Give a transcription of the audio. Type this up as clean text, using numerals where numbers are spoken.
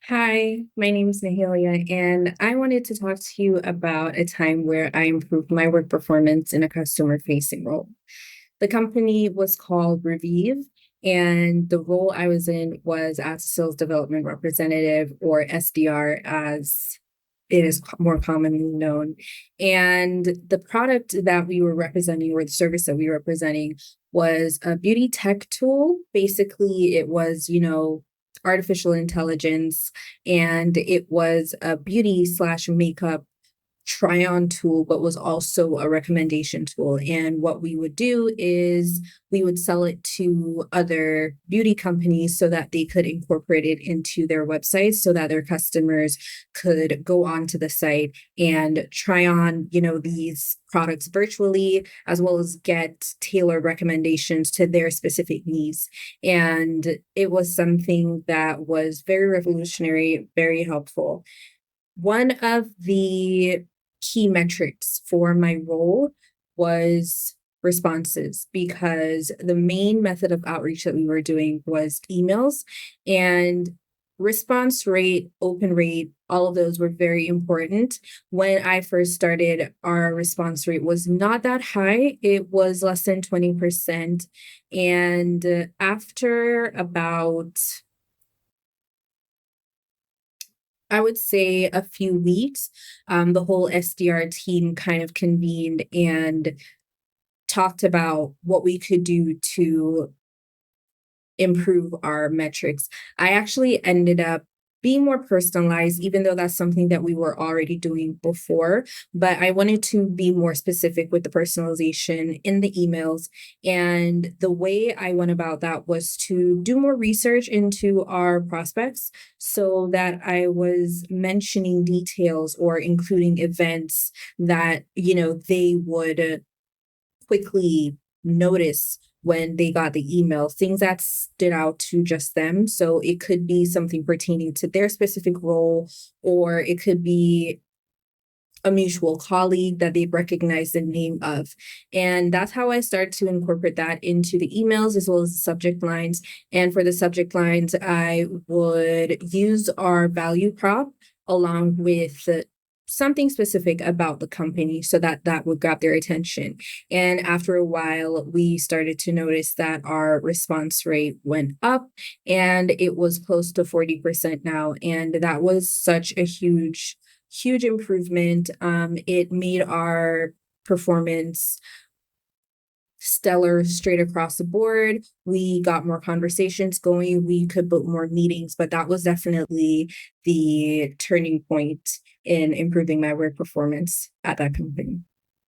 Hi, my name is Nahalia, and I wanted to talk to you about a time where I improved my work performance in a customer facing role. The company was called Revive, and the role I was in was as a sales development representative, or SDR, as it is more commonly known. And the product that we were representing, or the service that we were representing, was a beauty tech tool. Basically, it was, artificial intelligence, and it was a beauty slash makeup try on tool, but was also a recommendation tool. And what we would do is we would sell it to other beauty companies so that they could incorporate it into their websites so that their customers could go onto the site and try on, these products virtually, as well as get tailored recommendations to their specific needs. And it was something that was very revolutionary, very helpful. One of the key metrics for my role was responses, because the main method of outreach that we were doing was emails, and response rate, open rate, all of those were very important. When I first started, our response rate was not that high. It was less than 20%. And after about, I would say, a few weeks, the whole SDR team kind of convened and talked about what we could do to improve our metrics. I actually ended up being more personalized, even though that's something that we were already doing before. But I wanted to be more specific with the personalization in the emails. And the way I went about that was to do more research into our prospects so that I was mentioning details or including events that, they would quickly notice when they got the email, things that stood out to just them. So it could be something pertaining to their specific role, or it could be a mutual colleague that they recognize the name of. And that's how I started to incorporate that into the emails as well as the subject lines. And for the subject lines, I would use our value prop along with something specific about the company so that that would grab their attention. And after a while, we started to notice that our response rate went up, and it was close to 40% now. And that was such a huge improvement. It made our performance stellar straight across the board. We got more conversations going. We could book more meetings, but that was definitely the turning point in improving my work performance at that company.